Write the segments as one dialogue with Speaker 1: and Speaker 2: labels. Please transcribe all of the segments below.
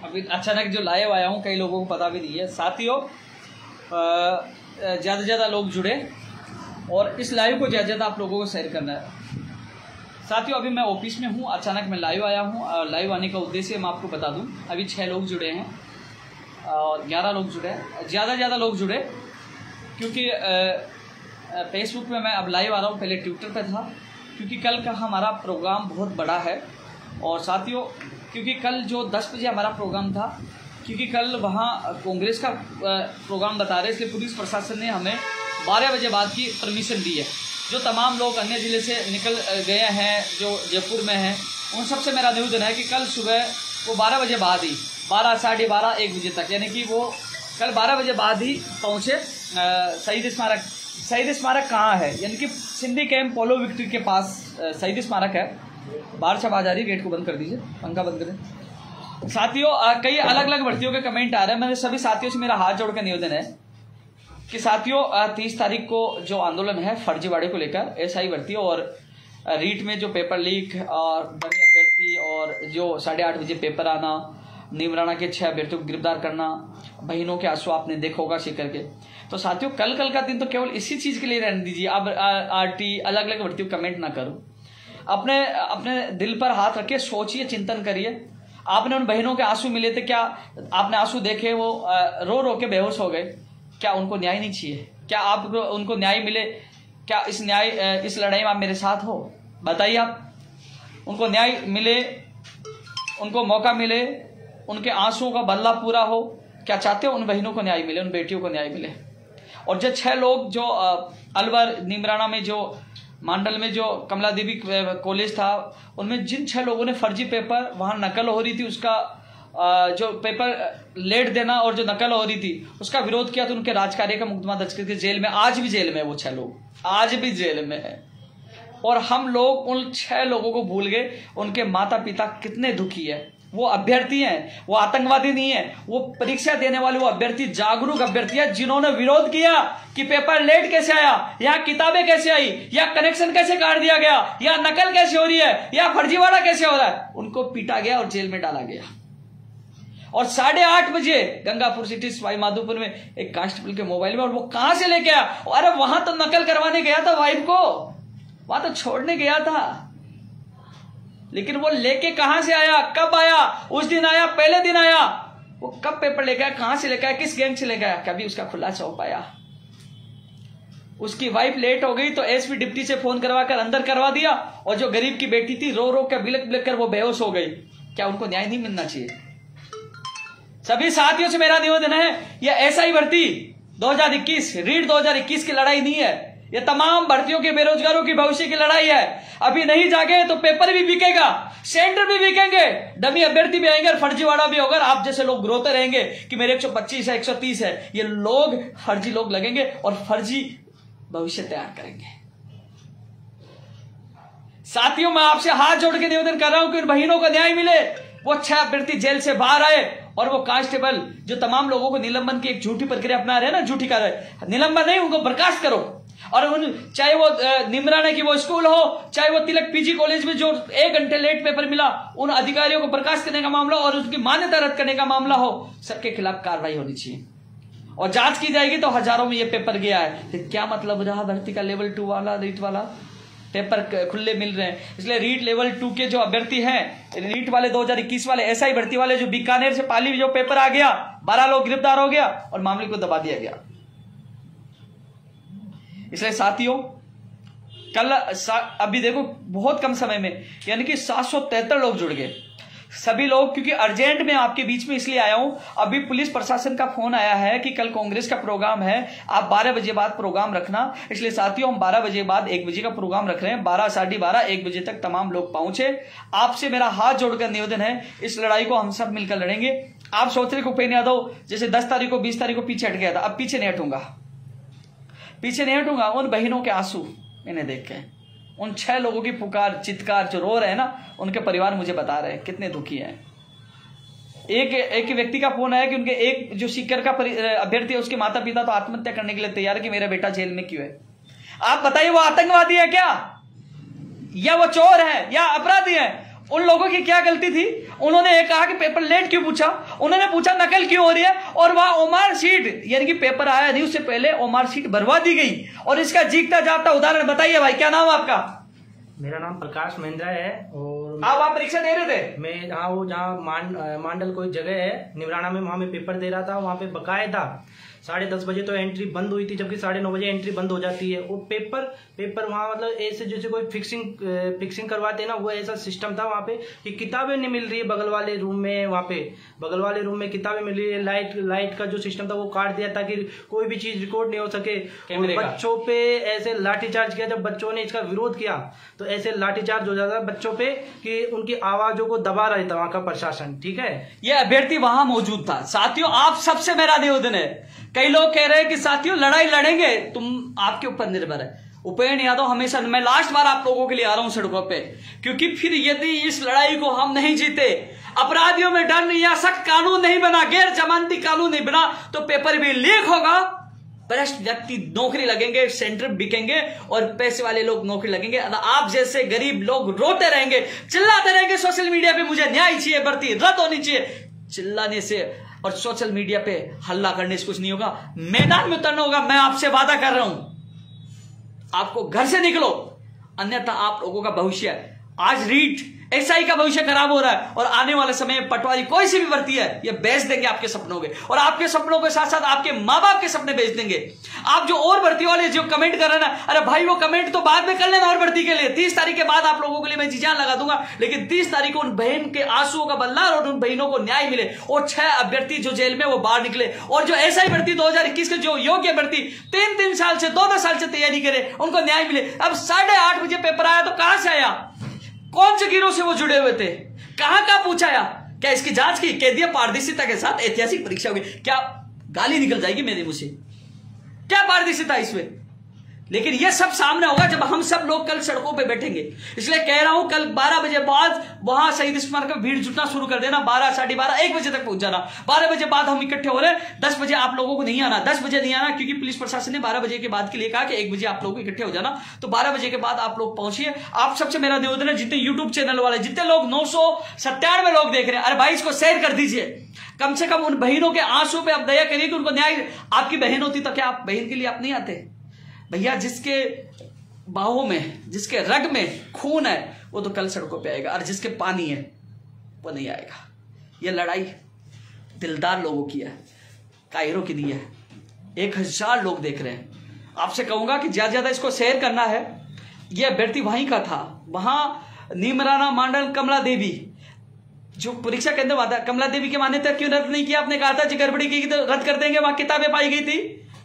Speaker 1: अभी अचानक जो लाइव आया हूँ, कई लोगों को पता भी नहीं है। साथियों, ज़्यादा से ज़्यादा लोग जुड़े और इस लाइव को ज़्यादा ज़्यादा आप लोगों को शेयर करना है। साथियों, अभी मैं ऑफिस में हूँ, अचानक मैं लाइव आया हूँ और लाइव आने का उद्देश्य मैं आपको बता दूँ। अभी 6 लोग जुड़े हैं और 11 लोग जुड़े हैं, ज़्यादा ज़्यादा लोग जुड़े, क्योंकि फेसबुक पे मैं अब लाइव आ रहा हूँ, पहले ट्विटर पे था, क्योंकि कल का हमारा प्रोग्राम बहुत बड़ा है। और साथियों, क्योंकि कल जो 10 बजे हमारा प्रोग्राम था, क्योंकि कल वहाँ कांग्रेस का प्रोग्राम बता रहे, इसलिए पुलिस प्रशासन ने हमें 12 बजे बाद की परमिशन दी है। जो तमाम लोग अन्य ज़िले से निकल गए हैं, जो जयपुर में हैं, उन सबसे मेरा निवेदन है कि कल सुबह वो 12 बजे बाद ही, 12, साढ़े 12, 1 बजे तक, यानी कि वो कल 12 बजे बाद ही पहुँचे शहीद स्मारक। शहीद स्मारक कहाँ है? यानी कि सिंधी कैंप पोलो विक्ट्री के पास शहीद स्मारक है। बाहर से आवाज आ रही है, गेट को बंद कर दीजिए, पंखा बंद करें। साथियों, कई अलग अलग भर्तियों के कमेंट आ रहे हैं। मेरे सभी साथियों से मेरा हाथ जोड़ कर निवेदन है कि साथियों, 30 तारीख को जो आंदोलन है फर्जीवाड़े को लेकर, एसआई भर्ती और रीट में जो पेपर लीक और डमी अभ्यर्थी और जो 8:30 बजे पेपर आना, नीमराणा के 6 अभ्यर्थियों को गिरफ्तार करना, बहनों के आंसू आपने देखा होगा शिकर के। तो साथियों, कल का दिन तो केवल इसी चीज के लिए रहने दीजिए। अब आरटी अलग अलग भर्तियों कमेंट ना करो। अपने दिल पर हाथ रखिए, सोचिए, चिंतन करिए। आपने उन बहनों के आंसू मिले थे, क्या आपने आंसू देखे वो रो रो के बेहोश हो गए? क्या उनको न्याय नहीं चाहिए? क्या आप उनको न्याय मिले? क्या इस लड़ाई में आप मेरे साथ हो? बताइए आप। उनको न्याय मिले, उनको मौका मिले, उनके आंसुओं का बदला पूरा हो। क्या चाहते हो? उन बहनों को न्याय मिले, उन बेटियों को न्याय मिले। और जो 6 लोग जो अलवर नीमराणा में जो मांडल में जो कमला देवी कॉलेज था, उनमें जिन 6 लोगों ने फर्जी पेपर, वहां नकल हो रही थी, उसका जो पेपर लेट देना और जो नकल हो रही थी उसका विरोध किया, तो उनके राजकार्य का मुकदमा दर्ज करके जेल में, आज भी जेल में वो 6 लोग आज भी जेल में है। और हम लोग उन 6 लोगों को भूल गए। उनके माता पिता कितने दुखी है। वो अभ्यर्थी हैं, वो आतंकवादी नहीं है, वो परीक्षा देने वाले वो अभ्यर्थी, जागरूक अभ्यर्थी है, जिन्होंने विरोध किया कि पेपर लेट कैसे आया, या किताबें कैसे आई, या कनेक्शन कैसे काट दिया गया, या नकल कैसे हो रही है, या फर्जीवाड़ा कैसे हो रहा है। उनको पीटा गया और जेल में डाला गया। और 8:30 बजे गंगापुर सिटी सवाई माधोपुर में एक कांस्टेबल के मोबाइल में, और वो कहां से लेके आया? अरे वहां तो नकल करवाने गया था वाइफ को, वहां तो छोड़ने गया था, लेकिन वो लेके कहां से आया, कब आया? उस दिन आया, पहले दिन आया? वो कब पेपर लेके आया, कहां से लेके आया, किस गैंग से लेके आया? कभी उसका खुलासा हो पाया? उसकी वाइफ लेट हो गई तो एसपी डिप्टी से फोन करवा कर अंदर करवा दिया, और जो गरीब की बेटी थी रो रो के बिलक बिलक कर वो बेहोश हो गई। क्या उनको न्याय नहीं मिलना चाहिए? सभी साथियों से मेरा निवेदन है, यह एसआई भर्ती 2021 रीट 2021 की लड़ाई नहीं है। ये तमाम भर्तियों के बेरोजगारों की भविष्य की लड़ाई है। अभी नहीं जागे तो पेपर भी बिकेगा, सेंटर भी बिकेंगे, डमी अभ्यर्थी भी आएंगे और फर्जीवाड़ा भी होगा। आप जैसे लोग रोते रहेंगे कि मेरे 125 है, 130 है। ये लोग फर्जी लोग लगेंगे और फर्जी भविष्य तैयार करेंगे। साथियों, मैं आपसे हाथ जोड़ के निवेदन कर रहा हूं कि उन बहनों को न्याय मिले। वो 6 अभ्यर्थी जेल से बाहर आए, और वो कांस्टेबल जो तमाम लोगों को निलंबन की एक झूठी प्रक्रिया अपना रहे हैं ना, झूठी कर रहे, निलंबन नहीं, उनको बर्खास्त करो। और चाहे वो निमराना की वो स्कूल हो, चाहे वो तिलक पीजी कॉलेज में जो 1 घंटे लेट पेपर मिला, उन अधिकारियों को बर्खास्त करने का मामला और उसकी मान्यता रद्द करने का मामला हो, सबके खिलाफ कार्रवाई होनी चाहिए। और जांच की जाएगी तो हजारों में ये पेपर गया है। तो क्या मतलब रहा भर्ती का? लेवल 2 वाला, रीट वाला पेपर खुले मिल रहे हैं। इसलिए रीट लेवल 2 के जो अभ्यर्थी हैं, रीट वाले 2021 वाले एसआई भर्ती वाले, जो बीकानेर से पाली जो पेपर आ गया, 12 लोग गिरफ्तार हो गया और मामले को दबा दिया गया। इसलिए साथियों, कल अभी देखो बहुत कम समय में, यानी कि 773 लोग जुड़ गए। सभी लोग, क्योंकि अर्जेंट में आपके बीच में इसलिए आया हूं। अभी पुलिस प्रशासन का फोन आया है कि कल कांग्रेस का प्रोग्राम है, आप 12 बजे बाद प्रोग्राम रखना। इसलिए साथियों, हम 12 बजे बाद 1 बजे का प्रोग्राम रख रहे हैं। 12, साढ़े 12, 1 बजे तक तमाम लोग पहुंचे। आपसे मेरा हाथ जोड़कर निवेदन है, इस लड़ाई को हम सब मिलकर लड़ेंगे। आप सोच रहे उपेन्द्र यादव जैसे 10 तारीख को 20 तारीख को पीछे हट गया था, अब पीछे नहीं हटूंगा, पीछे नहीं हटूंगा। उन बहनों के आंसू मैंने देखे, उन 6 लोगों की पुकार चित्कार जो रो रहे हैं ना, उनके परिवार मुझे बता रहे हैं कितने दुखी हैं। एक व्यक्ति का फोन आया कि उनके एक जो सीकर का अभ्यर्थी है, उसके माता पिता तो आत्महत्या करने के लिए तैयार है कि मेरा बेटा जेल में क्यों है। आप बताइए, वो आतंकवादी है क्या, या वो चोर है, या अपराधी है? उन लोगों की क्या गलती थी? उन्होंने ये कहा कि पेपर लेट क्यों पूछा, उन्होंने पूछा नकल क्यों हो रही है, और वहां ओमार शीट यानी कि पेपर आया नहीं उससे पहले ओमार शीट भरवा दी गई। और इसका जीता जाता उदाहरण बताइए भाई, क्या नाम है आपका?
Speaker 2: मेरा नाम प्रकाश महिंद्रा है। और
Speaker 1: आप वहां परीक्षा दे रहे थे?
Speaker 2: मैं हाँ, वो जहाँ मांडल कोई जगह है निमराना में, वहां में पेपर दे रहा था। वहां पे बकायदा 10:30 बजे तो एंट्री बंद हुई थी, जबकि 9:30 बजे एंट्री बंद हो जाती है। वो पेपर वहाँ मतलब ऐसे जैसे कोई फिक्सिंग करवाते हैं ना, वो ऐसा सिस्टम था वहाँ पे कि किताबें नहीं मिल रही है बगल वाले रूम में। वहाँ पे बगल वाले रूम में किताबें मिल रही है, लाइट का जो सिस्टम था वो काट दिया ताकि कोई भी चीज रिकॉर्ड नहीं हो सके। बच्चों पे ऐसे लाठीचार्ज किया, जब बच्चों ने इसका विरोध किया तो ऐसे लाठीचार्ज हो जाता बच्चों पे कि उनकी आवाजों को दबा रहा था वहाँ का प्रशासन। ठीक है,
Speaker 1: ये अभ्यर्थी वहां मौजूद था। साथियों, आप सबसे मेरा निवेदन है, कई लोग कह रहे हैं कि साथियों लड़ाई लड़ेंगे, तुम आपके ऊपर निर्भर है। उपेंद्र यादव हमेशा, मैं लास्ट बार आप लोगों के लिए आ रहा हूं सड़कों पे, क्योंकि फिर यदि इस लड़ाई को हम नहीं जीते, अपराधियों में डर नहीं या सख्त कानून नहीं बना, गैर जमानती कानून नहीं बना, तो पेपर भी लीक होगा, भ्रष्ट व्यक्ति नौकरी लगेंगे, सेंटर बिकेंगे और पैसे वाले लोग नौकरी लगेंगे। आप जैसे गरीब लोग रोते रहेंगे, चिल्लाते रहेंगे सोशल मीडिया पे मुझे न्याय चाहिए, भर्ती रद्द होनी चाहिए। चिल्लाने से और सोशल मीडिया पे हल्ला करने से कुछ नहीं होगा, मैदान में उतरना होगा। मैं आपसे वादा कर रहा हूं, आपको घर से निकलो, अन्यथा आप लोगों का भविष्य, आज रीट एसआई का भविष्य खराब हो रहा है और आने वाले समय में पटवारी कोई सी भी भर्ती है ये बेच देंगे आपके सपनों के, और आपके सपनों के साथ साथ आपके मां बाप के सपने बेच देंगे। आप जो और भर्ती वाले जो कमेंट कर रहे हैं ना, अरे भाई वो कमेंट तो बाद में कर लेना और भर्ती के लिए, 30 तारीख के बाद आप लोगों के लिए मैं जी जान लगा दूंगा, लेकिन 30 तारीख को उन बहन के आंसुओं का बदला और उन बहनों को न्याय मिले, और 6 अभ्यर्थी जो जेल में वो बाहर निकले, और जो एसआई भर्ती 2021 के जो योग्य भर्ती 3-3 साल से 2-2 साल से तैयारी करे उनको न्याय मिले। अब 8:30 बजे पेपर आया तो कहां से आया, कौन से गिरोह से वो जुड़े हुए थे, कहां का पूछाया, क्या इसकी जांच की, कह दिया पारदर्शिता के साथ ऐतिहासिक परीक्षा होगी, क्या गाली निकल जाएगी मेरे मुंह से, क्या पारदर्शिता इसमें? लेकिन यह सब सामने होगा जब हम सब लोग कल सड़कों पे बैठेंगे। इसलिए कह रहा हूं कल 12 बजे बाद वहां शहीद स्मारक में भीड़ जुटना शुरू कर देना, 12, 12:30, 1 बजे तक पहुंच जाना। 12 बजे बाद हम इकट्ठे हो रहे हैं, 10 बजे आप लोगों को नहीं आना, 10 बजे नहीं आना, क्योंकि पुलिस प्रशासन ने 12 बजे के बाद के लिए कहा कि 1 बजे आप लोग को इकट्ठे हो जाना। तो 12 बजे के बाद आप लोग पहुंचिए। आप सबसे मेरा निवेदन है, जितने यूट्यूब चैनल वाले, जितने लोग 997 लोग देख रहे हैं, अरे भाई इसको शेयर कर दीजिए, कम से कम उन बहनों के आंसू पे आप दया करिए कि उनको न्याय। आपकी बहन होती तो क्या आप बहन के लिए आप नहीं आते भैया? जिसके बाहों में, जिसके रग में खून है वो तो कल सड़कों पे आएगा, और जिसके पानी है वो नहीं आएगा। ये लड़ाई दिलदार लोगों की है, कायरों की नहीं है। 1000 लोग देख रहे हैं। आपसे कहूंगा कि ज्यादा ज्यादा इसको शेयर करना है। ये अभ्यर्थी वहीं का था, वहां नीमराना मांडल कमला देवी जो परीक्षा केंद्र हुआ था, कमला देवी के मान्यता क्यों रद्द नहीं किया? आपने कहा था जी गड़बड़ी की तो रद्द कर देंगे, वहां किताबें पाई गई थी,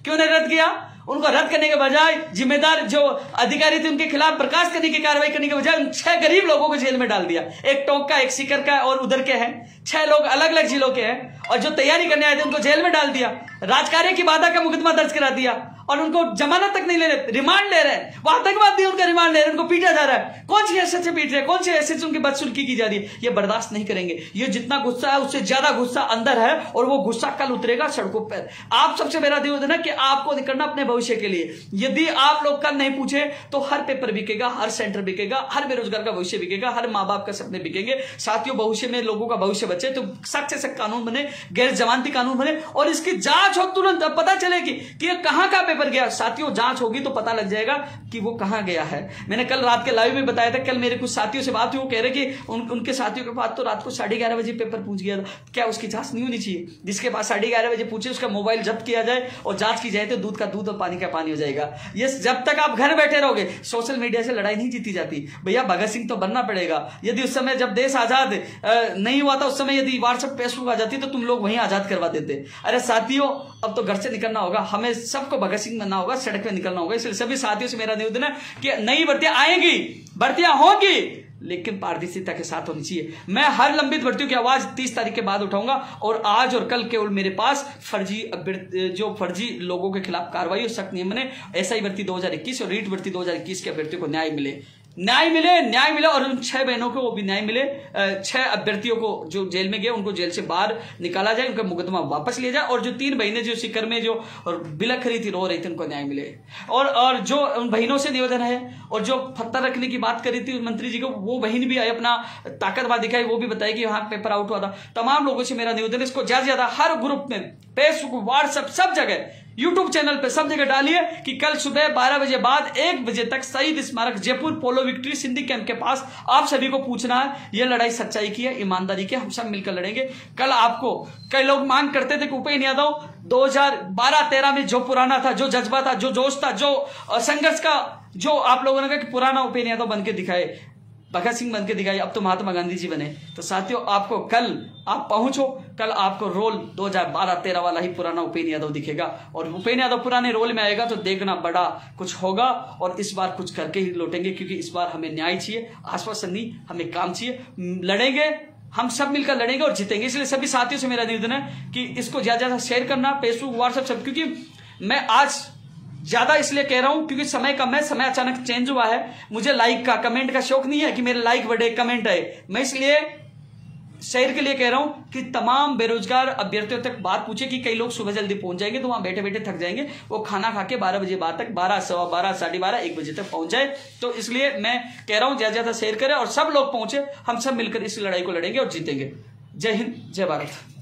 Speaker 1: क्यों नहीं रद्द किया? उनको रद्द करने के बजाय जिम्मेदार जो अधिकारी थे उनके खिलाफ बर्खास्त करने की कार्रवाई करने के बजाय उन 6 गरीब लोगों को जेल में डाल दिया। एक टोंक का, एक सीकर का और उधर के हैं 6 लोग अलग अलग जिलों के हैं, और जो तैयारी करने आए थे उनको जेल में डाल दिया। राजकार्य की बाधा का मुकदमा दर्ज करा दिया और उनको जमानत तक नहीं ले रहे, रिमांड ले रहे हैं। वहां आतंकवाद नहीं, उनका रिमांड ले रहे हैं, उनको पीटा जा रहा है। कौन सी हैसियत से पीट रहे हैं, कौन सी हैसियत से उनकी बदसुल्की की जा रही है? ये बर्दाश्त नहीं करेंगे। ये जितना गुस्सा है उससे ज्यादा गुस्सा अंदर है, और वो गुस्सा कल उतरेगा सड़कों पर। आप सबसे मेरा निवेदन है कि आपको निकलना अपने भविष्य के लिए। यदि आप लोग कल नहीं पूछे तो हर पेपर बिकेगा, हर सेंटर बिकेगा, हर बेरोजगार का भविष्य बिकेगा, हर माँ बाप का सपने बिकेंगे। साथियों, भविष्य में लोगों का भविष्य बचे तो सख्त से सख्त कानून बने, गैर जमानती कानून बने, और इसकी जांच हो तुरंत, पता चलेगी कि ये कहां का पेपर गया। साथियों, जांच होगी तो पता लग जाएगा कि वो कहां गया है। मैंने कल रात के लाइव में बताया था, कल मेरे कुछ साथियों से बात हुई, वो कह रहे कि उनके साथियों के पास तो रात को 11:30 बजे पेपर पहुंच गया था। क्या उसकी जांच नहीं होनी चाहिए? जिसके पास 11:30 बजे पूछे उसका मोबाइल जब्त किया जाए और जांच की जाए तो दूध का दूध और पानी का पानी हो जाएगा। ये जब तक आप घर बैठे रहोगे, सोशल मीडिया से लड़ाई नहीं जीती जाती भैया। भगत सिंह तो बनना पड़ेगा। यदि उस समय जब देश आजाद नहीं हुआ था, उस समय यदि व्हाट्सएप फेसबुक आ जाती तो तुम लोग वहीं आजाद करवा देते। अरे साथियों, अब तो घर से निकलना होगा, हमें सबको भगत सिंह बनना होगा, सड़क पे निकलना होगा। इसलिए सभी साथियों से मेरा निवेदन है कि नई भर्तियां आएंगी, भर्तियां होगी, लेकिन पारदर्शिता के साथ होनी चाहिए। मैं हर लंबित भर्तियों की आवाज 30 तारीख के बाद उठाऊंगा, और आज और कल केवल मेरे पास फर्जी लोगों के खिलाफ कार्रवाई और सख्त नियम बने, एसआई भर्ती 2021 और रीट भर्ती 2021 के अभ्यर्थियों को न्याय मिले। न्याय मिले और उन 6 बहनों को वो भी न्याय मिले। 6 अभ्यर्थियों को जो जेल में गए उनको जेल से बाहर निकाला जाए, उनका मुकदमा वापस लिया जाए, और जो 3 बहनें जो सिकर में जो बिलख रही थी, रो रही थी, उनको न्याय मिले। और जो उन बहनों से निवेदन है, और जो पत्थर रखने की बात करी थी मंत्री जी को, वो बहन भी आई, अपना ताकतवर दिखाई, वो भी बताई कि हाँ पेपर आउट हुआ था। तमाम लोगों से मेरा निवेदन है, इसको ज्यादा से ज्यादा हर ग्रुप में, फेसबुक, व्हाट्सएप, सब जगह, यूट्यूब चैनल पे सब जगह डालिए कि कल सुबह 12 बजे बाद 1 बजे तक शहीद स्मारक जयपुर पोलो विक्ट्री सिंधी कैंप के पास आप सभी को पूछना है। यह लड़ाई सच्चाई की है, ईमानदारी की, हम सब मिलकर लड़ेंगे। कल आपको कई लोग मांग करते थे कि उपेंद्र यादव 2012-13 में जो पुराना था, जो जज्बा था, जो जोश था, जो संघर्ष का, जो आप लोगों ने कहा कि पुराना उपेंद्र यादव बन के दिखाए, भगत सिंह बन के दिखाई, अब तो महात्मा गांधी जी बने। तो साथियों, आपको कल आप पहुंचो, कल आपको रोल 2012-13 वाला ही पुराना उपेंद्र यादव दिखेगा, और उपेंद्र यादव पुराने रोल में आएगा तो देखना बड़ा कुछ होगा, और इस बार कुछ करके ही लौटेंगे, क्योंकि इस बार हमें न्याय चाहिए, आश्वासन नहीं, हमें काम चाहिए। लड़ेंगे, हम सब मिलकर लड़ेंगे और जीतेंगे। इसलिए सभी साथियों से मेरा निवेदन है कि इसको ज्यादा ज्यादा शेयर करना, फेसबुक, व्हाट्सएप सब, क्योंकि मैं आज ज्यादा इसलिए कह रहा हूं क्योंकि समय कम है, समय अचानक चेंज हुआ है। मुझे लाइक का, कमेंट का शौक नहीं है कि मेरे लाइक बढ़े, कमेंट आए। मैं इसलिए शेयर के लिए कह रहा हूं कि तमाम बेरोजगार अभ्यर्थियों तक बात पूछे कि कई लोग सुबह जल्दी पहुंच जाएंगे तो वहां बैठे बैठे थक जाएंगे, वो खाना खा के 12 बजे बाद तक, 12, सवा 12, 12:30, 1 बजे तक पहुंच जाए। तो इसलिए मैं कह रहा हूं ज्यादा ज्यादा शेयर करें और सब लोग पहुंचे, हम सब मिलकर इस लड़ाई को लड़ेंगे और जीतेंगे। जय हिंद, जय भारत।